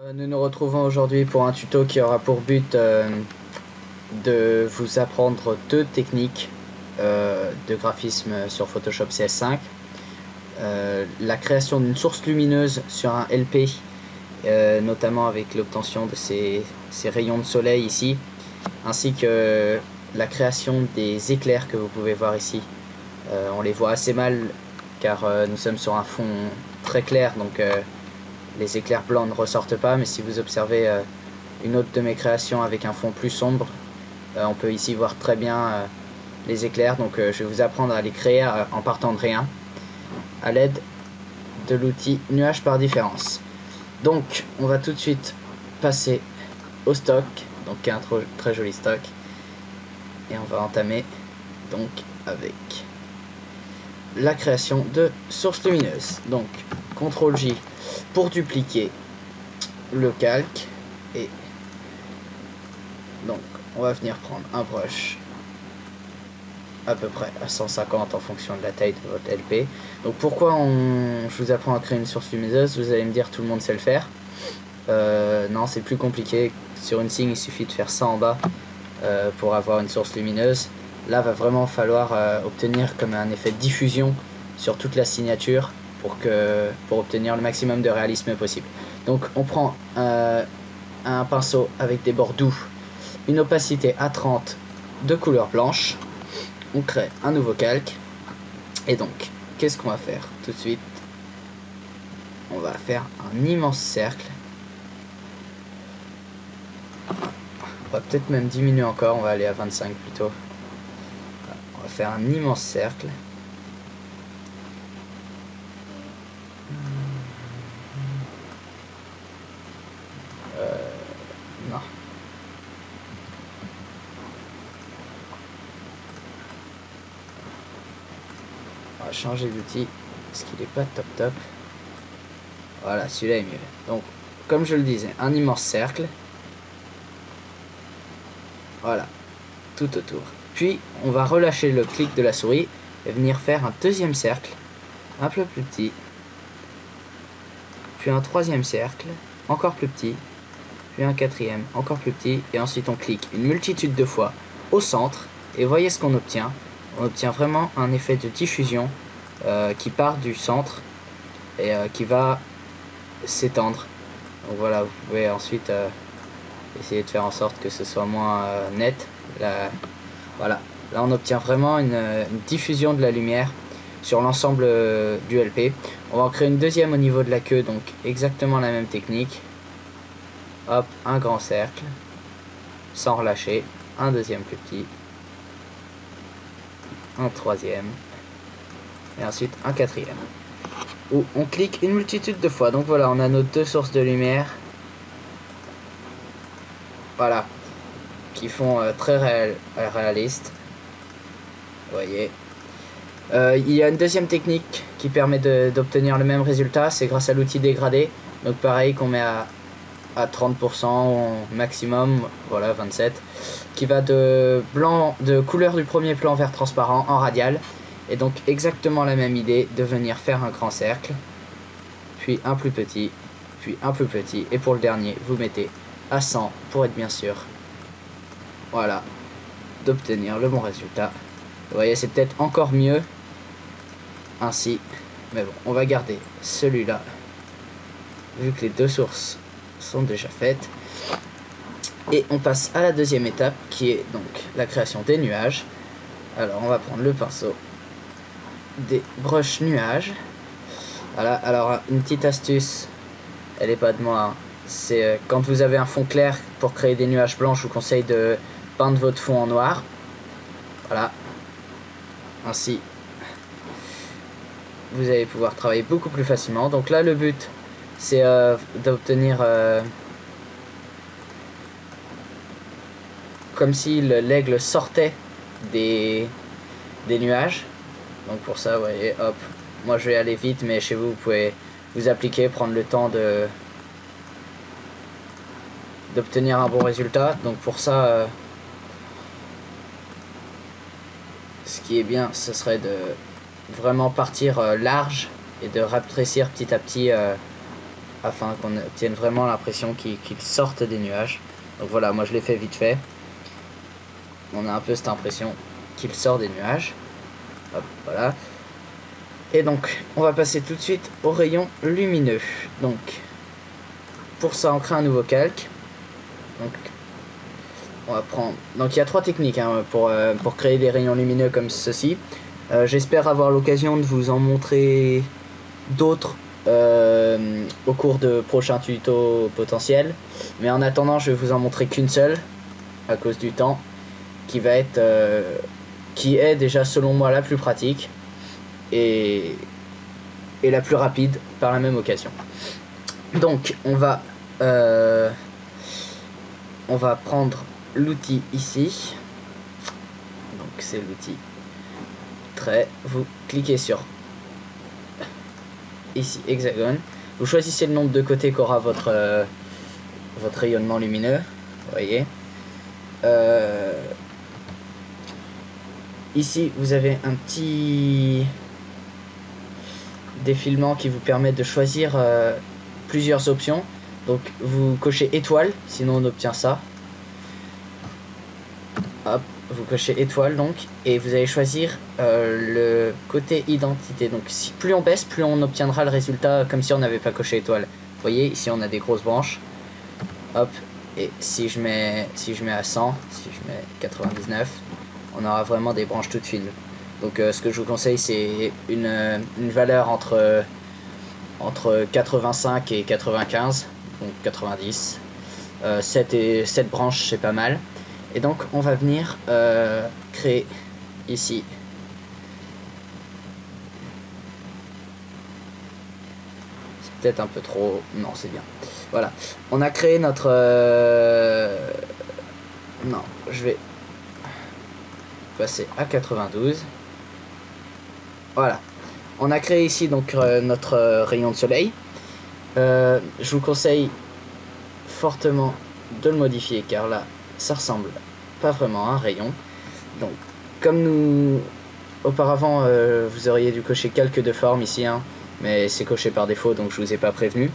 Nous nous retrouvons aujourd'hui pour un tuto qui aura pour but de vous apprendre deux techniques de graphisme sur Photoshop CS5. La création d'une source lumineuse sur un LP, notamment avec l'obtention de ces rayons de soleil ici, ainsi que la création des éclairs que vous pouvez voir ici. On les voit assez mal car nous sommes sur un fond très clair, donc les éclairs blancs ne ressortent pas, mais si vous observez une autre de mes créations avec un fond plus sombre, on peut ici voir très bien les éclairs. Donc je vais vous apprendre à les créer en partant de rien à l'aide de l'outil nuage par différence. Donc on va tout de suite passer au stock, donc un très joli stock, et on va entamer donc avec la création de sources lumineuses. Donc CTRL J pour dupliquer le calque, et donc on va venir prendre un brush à peu près à 150 en fonction de la taille de votre LP. Donc pourquoi je vous apprends à créer une source lumineuse? Vous allez me dire tout le monde sait le faire. Non, c'est plus compliqué. Sur une signe il suffit de faire ça en bas pour avoir une source lumineuse. Là va vraiment falloir obtenir comme un effet de diffusion sur toute la signature pour obtenir le maximum de réalisme possible. Donc on prend un pinceau avec des bords doux, une opacité à 30 de couleur blanche, on crée un nouveau calque, et donc qu'est-ce qu'on va faire tout de suite? On va faire un immense cercle. On va peut-être même diminuer encore, on va aller à 25 plutôt. On va faire un immense cercle. Non. On va changer d'outil parce qu'il n'est pas top. Voilà, celui-là est mieux. Donc, comme je le disais, un immense cercle. Voilà, tout autour. Puis, on va relâcher le clic de la souris et venir faire un deuxième cercle, un peu plus petit. Puis un troisième cercle, encore plus petit. Puis un quatrième, encore plus petit. Et ensuite, on clique une multitude de fois au centre. Et voyez ce qu'on obtient. On obtient vraiment un effet de diffusion qui part du centre et qui va s'étendre. Donc voilà, vous pouvez ensuite essayer de faire en sorte que ce soit moins net. Voilà, là on obtient vraiment une diffusion de la lumière sur l'ensemble du LP. On va en créer une deuxième au niveau de la queue, donc exactement la même technique. Hop, un grand cercle sans relâcher, un deuxième plus petit, un troisième et ensuite un quatrième, où on clique une multitude de fois. Donc voilà, on a nos deux sources de lumière, voilà, qui font très réaliste. Vous voyez, il y a une deuxième technique qui permet d'obtenir le même résultat, c'est grâce à l'outil dégradé. Donc pareil, qu'on met à 30% maximum, voilà, 27, qui va de couleur du premier plan vers transparent en radial. Et donc exactement la même idée de venir faire un grand cercle, puis un plus petit, puis un plus petit, et pour le dernier vous mettez à 100 pour être bien sûr, voilà, d'obtenir le bon résultat. Vous voyez, c'est peut-être encore mieux ainsi, mais bon, on va garder celui-là vu que les deux sources sont déjà faites. Et on passe à la deuxième étape qui est donc la création des nuages. Alors on va prendre le pinceau, des brushes nuages. Voilà, alors une petite astuce, elle est pas de moi, hein. C'est quand vous avez un fond clair, pour créer des nuages blancs, je vous conseille de peindre votre fond en noir. Voilà, ainsi vous allez pouvoir travailler beaucoup plus facilement. Donc là le but c'est d'obtenir comme si l'aigle sortait des nuages. Donc pour ça, vous voyez, hop, moi je vais aller vite, mais chez vous, vous pouvez vous appliquer, prendre le temps d'obtenir un bon résultat. Donc pour ça, ce qui est bien, ce serait de vraiment partir large et de rétrécir petit à petit afin qu'on obtienne vraiment l'impression qu'ils sortent des nuages. Donc voilà, moi je l'ai fait vite fait. On a un peu cette impression qu'il sort des nuages. Hop, voilà. Et donc, on va passer tout de suite au rayon lumineux. Donc, pour ça, on crée un nouveau calque. Donc, on va prendre... Donc, il y a 3 techniques hein, pour créer des rayons lumineux comme ceci. J'espère avoir l'occasion de vous en montrer d'autres au cours de prochains tutos potentiels. Mais en attendant, je vais vous en montrer qu'une seule, à cause du temps, qui va être... qui est déjà, selon moi, la plus pratique. Et la plus rapide par la même occasion. Donc on va prendre l'outil ici. Donc c'est l'outil trait. Vous cliquez sur ici hexagone. Vous choisissez le nombre de côtés qu'aura votre rayonnement lumineux. Vous voyez. Ici vous avez un petit défilement qui vous permet de choisir plusieurs options. Donc vous cochez étoile, sinon on obtient ça. Hop, vous cochez étoile donc, et vous allez choisir le côté identité. Donc si plus on baisse, plus on obtiendra le résultat comme si on n'avait pas coché étoile. Vous voyez, ici on a des grosses branches. Hop, et si je mets à 100, si je mets 99, on aura vraiment des branches toutes fines. Donc ce que je vous conseille, c'est une valeur entre 85 et 95, donc 90. 7 branches, c'est pas mal. Et donc on va venir créer ici c'est peut-être un peu trop... Non, c'est bien. Voilà, on a créé notre... Non, je vais passer à 92. Voilà, on a créé ici donc notre rayon de soleil. Je vous conseille fortement de le modifier car là ça ressemble pas vraiment à un rayon. Donc comme nous auparavant vous auriez dû cocher calque de forme ici hein, mais c'est coché par défaut donc je vous ai pas prévenu.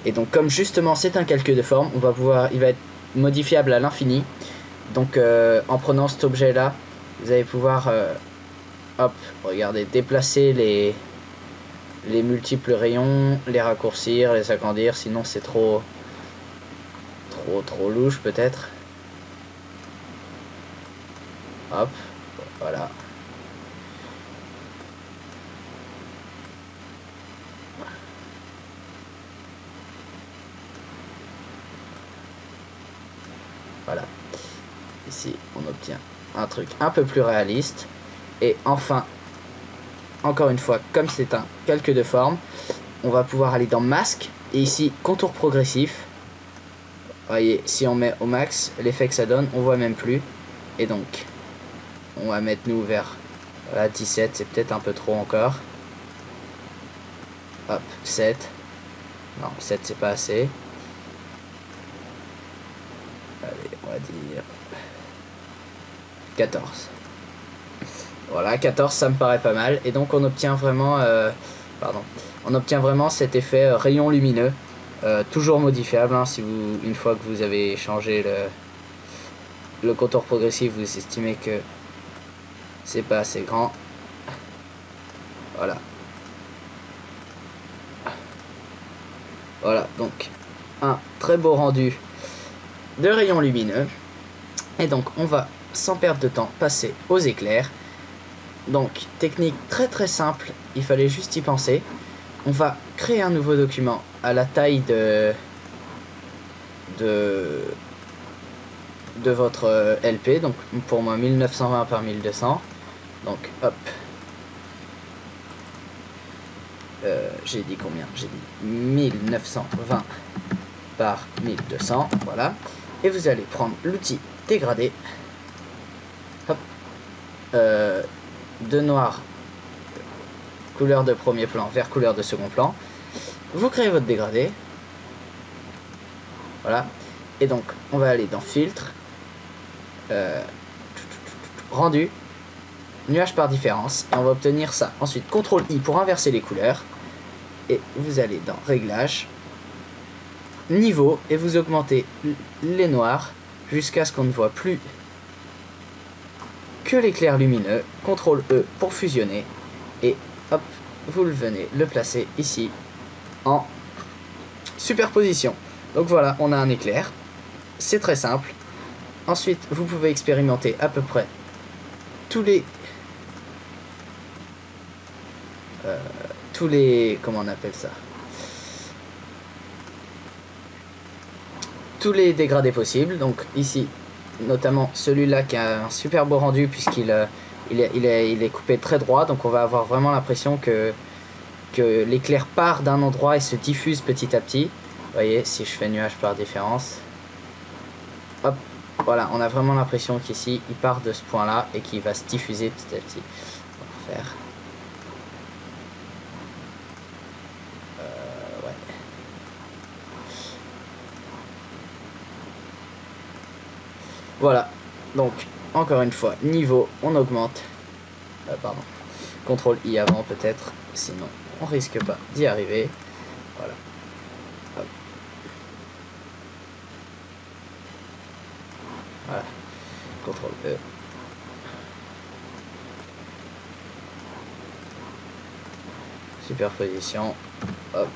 Et donc comme justement c'est un calque de forme, on va pouvoir, il va être modifiable à l'infini. Donc en prenant cet objet là, vous allez pouvoir hop, regardez, déplacer les multiples rayons, les raccourcir, les agrandir, sinon c'est trop louche peut-être. Hop, voilà. Voilà. Ici, on obtient un truc un peu plus réaliste. Et enfin, encore une fois, comme c'est un calque de forme, on va pouvoir aller dans masque et ici contour progressif. Vous voyez, si on met au max, l'effet que ça donne, on voit même plus. Et donc, on va mettre nous vers voilà, 17, c'est peut-être un peu trop encore. Hop, 7. Non, 7 c'est pas assez. Allez, on va dire 14. Voilà, 14 ça me paraît pas mal. Et donc on obtient vraiment on obtient vraiment cet effet rayon lumineux, toujours modifiable hein, si vous, une fois que vous avez changé le contour progressif, vous estimez que c'est pas assez grand. Voilà. Voilà, donc un très beau rendu de rayon lumineux. Et donc on va sans perdre de temps passer aux éclairs. Donc technique très simple, il fallait juste y penser. On va créer un nouveau document à la taille de votre LP, donc pour moi 1920 par 1200. Donc hop, j'ai dit combien? J'ai dit 1920 par 1200, voilà. Et vous allez prendre l'outil dégradé, hop, de noir couleur de premier plan vers couleur de second plan. Vous créez votre dégradé, voilà. Et donc on va aller dans filtre, rendu, nuage par différence, et on va obtenir ça. Ensuite CTRL I pour inverser les couleurs, et vous allez dans réglage, niveau et vous augmentez les noirs jusqu'à ce qu'on ne voit plus que l'éclair lumineux. CTRL E pour fusionner et hop, vous venez le placer ici en superposition. Donc voilà, on a un éclair. C'est très simple. Ensuite, vous pouvez expérimenter à peu près tous les comment on appelle ça, tous les dégradés possibles. Donc ici notamment celui-là qui a un super beau rendu puisqu'il il est coupé très droit, donc on va avoir vraiment l'impression que l'éclair part d'un endroit et se diffuse petit à petit. Vous voyez, si je fais nuage par différence, hop, voilà, on a vraiment l'impression qu'ici il part de ce point là et qu'il va se diffuser petit à petit. On va faire ouais. Voilà, donc encore une fois, niveau, on augmente. Pardon, CTRL I avant peut-être, sinon on risque pas d'y arriver. Voilà. Hop. Voilà. CTRL E. Superposition. Hop.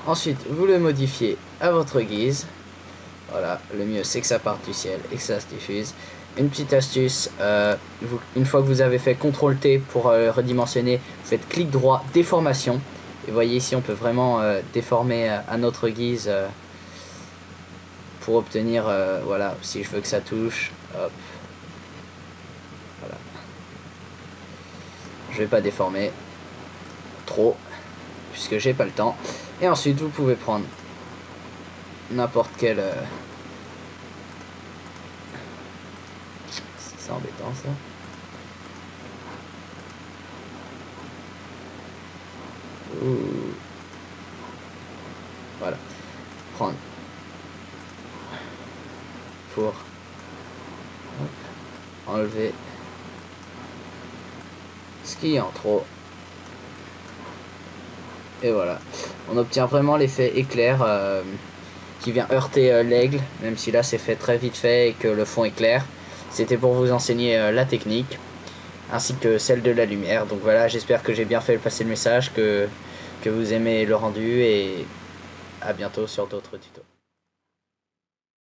Ensuite, vous le modifiez à votre guise. Voilà, le mieux c'est que ça parte du ciel et que ça se diffuse. Une petite astuce, une fois que vous avez fait CTRL T pour redimensionner, vous faites clic droit, déformation. Et voyez ici, on peut vraiment déformer à notre guise pour obtenir, voilà, si je veux que ça touche, hop. Voilà. Je vais pas déformer trop, puisque j'ai pas le temps. Et ensuite, vous pouvez prendre n'importe quel... c'est embêtant ça. Ouh. Voilà. Prendre. Pour hop, enlever ce qui est en trop. Et voilà. On obtient vraiment l'effet éclair qui vient heurter l'aigle, même si là c'est fait très vite fait et que le fond est clair. C'était pour vous enseigner la technique, ainsi que celle de la lumière. Donc voilà, j'espère que j'ai bien fait passer le message, que vous aimez le rendu, et à bientôt sur d'autres tutos.